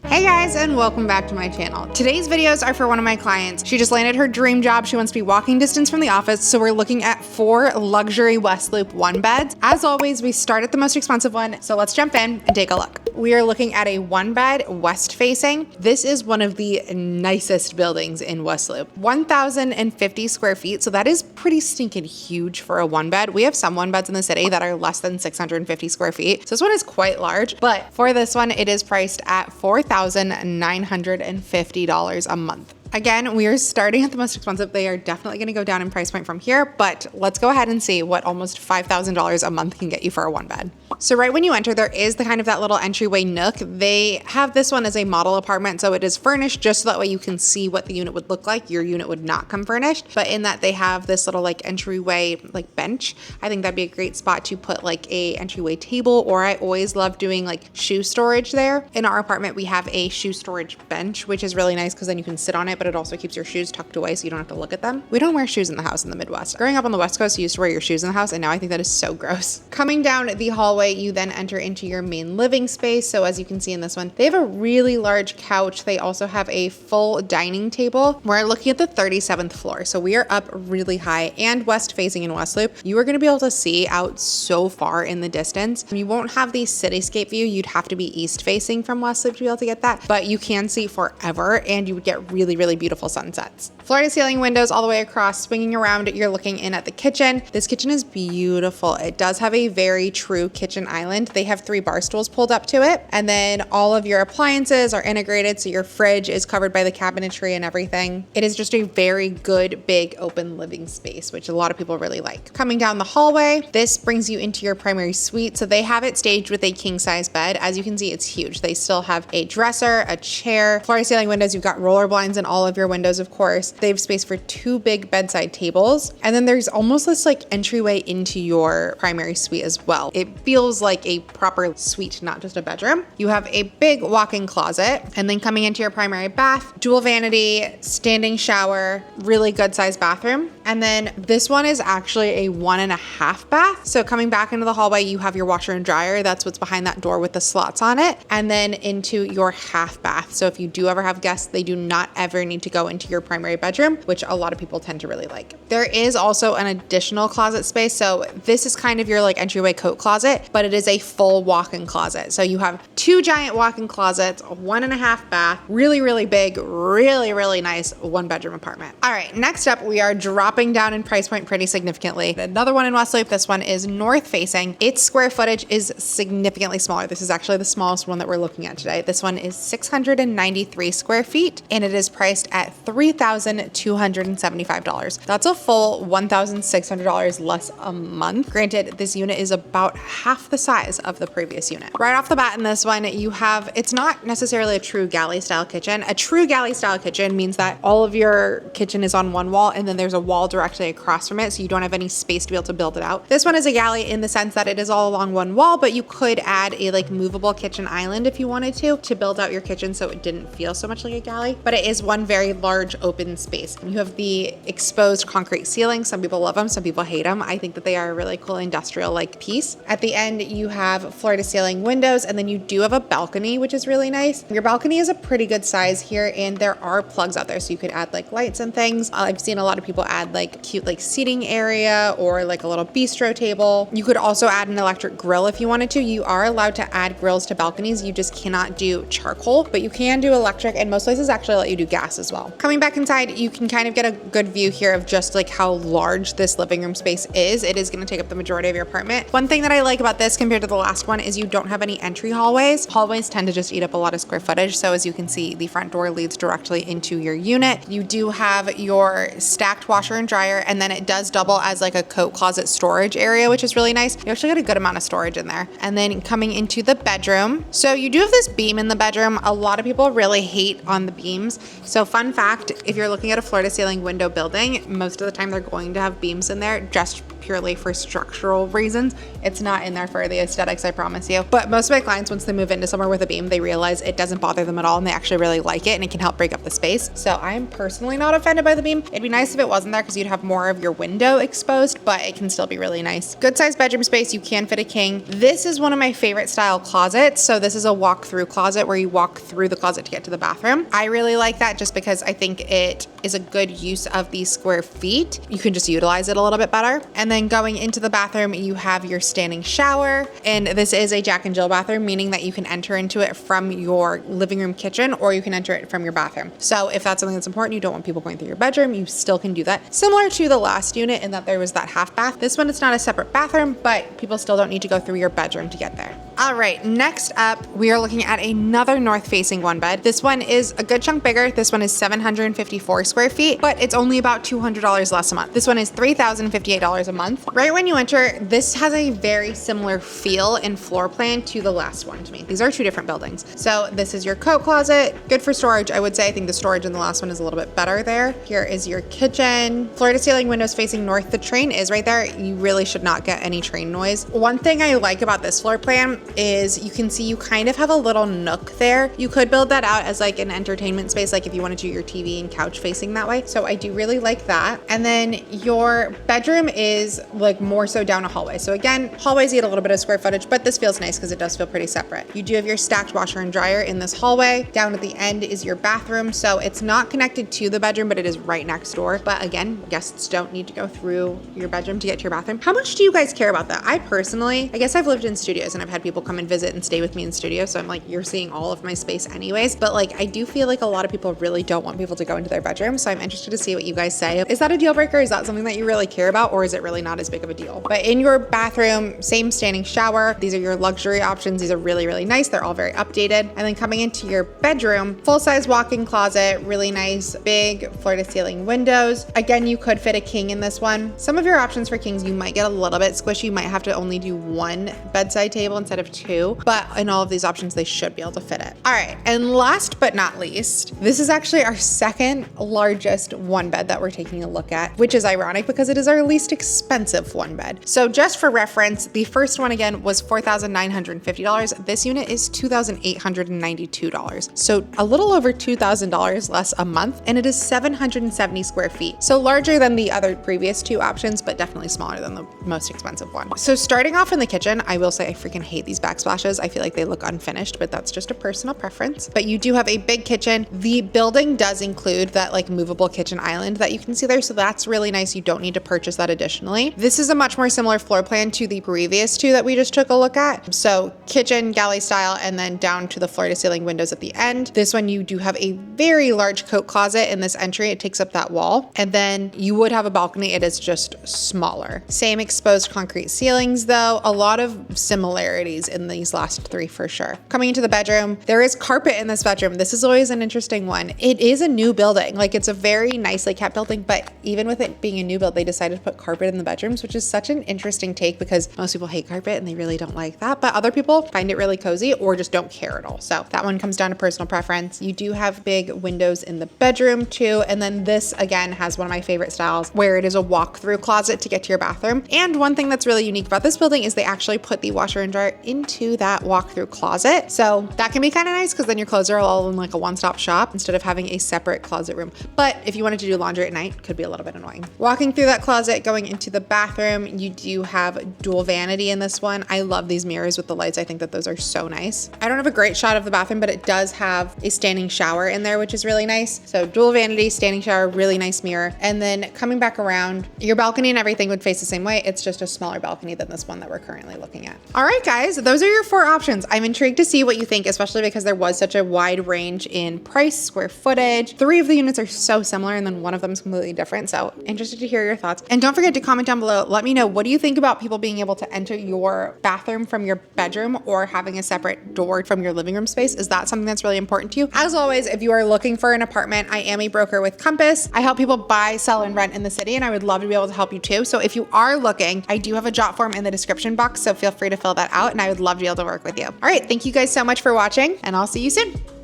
Hey guys, and welcome back to my channel. Today's videos are for one of my clients. She just landed her dream job. She wants to be walking distance from the office, so we're looking at 4 luxury West Loop 1 beds. As always, we start at the most expensive one, so let's jump in and take a look. We are looking at a 1 bed west facing. This is one of the nicest buildings in West Loop. 1,050 square feet, so that is pretty stinking huge for a 1 bed. We have some 1 beds in the city that are less than 650 square feet, so this one is quite large, but for this one, it is priced at $4,950 a month. Again, we are starting at the most expensive. They are definitely going to go down in price point from here, but let's go ahead and see what almost $5,000 a month can get you for a 1 bed. So right when you enter, there is the kind of that little entryway nook. They have this one as a model apartment, so it is furnished just so that way you can see what the unit would look like. Your unit would not come furnished, but in that they have this little like entryway like bench. I think that'd be a great spot to put like a entryway table, or I always love doing like shoe storage there. In our apartment, we have a shoe storage bench, which is really nice because then you can sit on it, but it also keeps your shoes tucked away so you don't have to look at them. We don't wear shoes in the house in the Midwest. Growing up on the West Coast, you used to wear your shoes in the house, and now I think that is so gross. Coming down the hallway, you then enter into your main living space. So as you can see in this one, they have a really large couch. They also have a full dining table. We're looking at the 37th floor. So we are up really high and west facing in West Loop. You are going to be able to see out so far in the distance. You won't have the cityscape view. You'd have to be east facing from West Loop to be able to get that, but you can see forever and you would get really, really beautiful sunsets. Floor to ceiling windows all the way across. Swinging around, you're looking in at the kitchen. This kitchen is beautiful. It does have a very true kitchen island. They have 3 bar stools pulled up to it, and then all of your appliances are integrated, so your fridge is covered by the cabinetry and everything. It is just a very good, big, open living space, which a lot of people really like. Coming down the hallway, this brings you into your primary suite. So they have it staged with a king-size bed. As you can see, it's huge. They still have a dresser, a chair, floor to ceiling windows. You've got roller blinds in all of your windows, of course. They have space for 2 big bedside tables. And then there's almost this like entryway into your primary suite as well. It feels like a proper suite, not just a bedroom. You have a big walk-in closet, and then coming into your primary bath, dual vanity, standing shower, really good sized bathroom. And then this one is actually a 1.5 bath. So coming back into the hallway, you have your washer and dryer. That's what's behind that door with the slots on it. And then into your half bath. So if you do ever have guests, they do not ever need to go into your primary bedroom, which a lot of people tend to really like. There is also an additional closet space. So this is kind of your like entryway coat closet, but it is a full walk-in closet. So you have 2 giant walk-in closets, a 1.5 bath, really, really big, really, really nice 1-bedroom apartment. All right, next up, we are dropping down in price point pretty significantly. Another one in West Loop. This one is north facing. Its square footage is significantly smaller. This is actually the smallest one that we're looking at today. This one is 693 square feet, and it is priced at $3,275. That's a full $1,600 less a month. Granted, this unit is about half the size of the previous unit. Right off the bat in this one, you have, it's not necessarily a true galley style kitchen. A true galley style kitchen means that all of your kitchen is on one wall and then there's a wall directly across from it, so you don't have any space to be able to build it out. This one is a galley in the sense that it is all along one wall, but you could add a like movable kitchen island if you wanted to build out your kitchen so it didn't feel so much like a galley, but it is one very large open space. You have the exposed concrete ceiling. Some people love them, some people hate them. I think that they are a really cool industrial like piece. At the end, you have floor to ceiling windows, and then you do have a balcony, which is really nice. Your balcony is a pretty good size here, and there are plugs out there, so you could add like lights and things. I've seen a lot of people add like cute like seating area or like a little bistro table. You could also add an electric grill if you wanted to. You are allowed to add grills to balconies. You just cannot do charcoal, but you can do electric, and most places actually let you do gas as well. Coming back inside, you can kind of get a good view here of just like how large this living room space is. It is going to take up the majority of your apartment. One thing that I like about this compared to the last one is you don't have any entry hallways. Hallways tend to just eat up a lot of square footage. So as you can see, the front door leads directly into your unit. You do have your stacked washer and dryer, and then it does double as like a coat closet storage area, which is really nice. You actually got a good amount of storage in there. And then coming into the bedroom. So you do have this beam in the bedroom. A lot of people really hate on the beams. So fun fact, if you're looking at a floor to ceiling window building, most of the time they're going to have beams in there just purely for structural reasons. It's not in there for the aesthetics, I promise you. But most of my clients, once they move into somewhere with a beam, they realize it doesn't bother them at all and they actually really like it and it can help break up the space. So I'm personally not offended by the beam. It'd be nice if it wasn't there because you'd have more of your window exposed, but it can still be really nice. Good sized bedroom space. You can fit a king. This is one of my favorite style closets. So this is a walk-through closet where you walk through the closet to get to the bathroom. I really like that just because I think it is a good use of these square feet. You can just utilize it a little bit better. And then going into the bathroom, you have your standing shower. And this is a Jack and Jill bathroom, meaning that you can enter into it from your living room kitchen, or you can enter it from your bathroom. So if that's something that's important, you don't want people going through your bedroom, you still can do that. Similar to the last unit in that there was that half bath. This one is not a separate bathroom, but people still don't need to go through your bedroom to get there. All right, next up, we are looking at another north facing one bed. This one is a good chunk bigger. This one is 754 square feet, but it's only about $200 less a month. This one is $3,058 a month. Right when you enter, this has a very similar feel and floor plan to the last one to me. These are two different buildings. So this is your coat closet, good for storage. I would say I think the storage in the last one is a little bit better there. Here is your kitchen, floor to ceiling windows facing north. The train is right there. You really should not get any train noise. One thing I like about this floor plan is you can see you kind of have a little nook there. You could build that out as like an entertainment space, like if you want to do your TV and couch facing that way. So I do really like that. And then your bedroom is like more so down a hallway. So again, hallways eat a little bit of square footage, but this feels nice because it does feel pretty separate. You do have your stacked washer and dryer in this hallway. Down at the end is your bathroom. So it's not connected to the bedroom, but it is right next door. But again, guests don't need to go through your bedroom to get to your bathroom. How much do you guys care about that? I personally, I guess I've lived in studios and I've had people come and visit and stay with me in studio. So I'm like, you're seeing all of my space anyways. But like, I do feel like a lot of people really don't want people to go into their bedroom. So I'm interested to see what you guys say. Is that a deal breaker? Is that something that you really care about? Or is it really not as big of a deal? But in your bathroom, same standing shower. These are your luxury options. These are really, really nice. They're all very updated. And then coming into your bedroom, full-size walk-in closet, really nice, big floor to ceiling windows. Again, you could fit a king in this one. Some of your options for kings, you might get a little bit squishy. You might have to only do one bedside table instead of two, but in all of these options, they should be able to fit it. All right. And last but not least, this is actually our second largest one bed that we're taking a look at, which is ironic because it is our least expensive one bed. So just for reference, the first one again was $4,950. This unit is $2,892. So a little over $2,000 less a month, and it is 770 square feet. So larger than the other previous two options, but definitely smaller than the most expensive one. So starting off in the kitchen, I will say I freaking hate these backsplashes. I feel like they look unfinished, but that's just a personal preference. But you do have a big kitchen. The building does include that like movable kitchen island that you can see there. So that's really nice. You don't need to purchase that additionally. This is a much more similar floor plan to the previous two that we just took a look at. So kitchen, galley style, and then down to the floor to ceiling windows at the end. This one, you do have a very large coat closet in this entry. It takes up that wall. And then you would have a balcony. It is just smaller. Same exposed concrete ceilings though. A lot of similarities in these last three for sure. Coming into the bedroom, there is carpet in this bedroom. This is always an interesting one. It is a new building. Like it's a very nicely kept building, but even with it being a new build, they decided to put carpet in the bedrooms, which is such an interesting take because most people hate carpet and they really don't like that. But other people find it really cozy or just don't care at all. So that one comes down to personal preference. You do have big windows in the bedroom too. And then this again has one of my favorite styles where it is a walk-through closet to get to your bathroom. And one thing that's really unique about this building is they actually put the washer and dryer into that walk-through closet. So that can be kind of nice because then your clothes are all in like a one-stop shop instead of having a separate closet room. But if you wanted to do laundry at night, could be a little bit annoying. Walking through that closet, going into the bathroom, you do have dual vanity in this one. I love these mirrors with the lights. I think that those are so nice. I don't have a great shot of the bathroom, but it does have a standing shower in there, which is really nice. So dual vanity, standing shower, really nice mirror. And then coming back around, your balcony and everything would face the same way. It's just a smaller balcony than this one that we're currently looking at. All right, guys, those are your four options. I'm intrigued to see what you think, especially because there was such a wide range in price, square footage. Three of the units are so similar and then one of them is completely different. So interested to hear your thoughts. And don't forget to comment down below. Let me know, what do you think about people being able to enter your bathroom from your bedroom or having a separate door from your living room space? Is that something that's really important to you? As always, if you are looking for an apartment, I am a broker with Compass. I help people buy, sell, and rent in the city, and I would love to be able to help you too. So if you are looking, I do have a jot form in the description box, so feel free to fill that out, and I would love to be able to work with you. All right, thank you guys so much for watching, and I'll see you soon.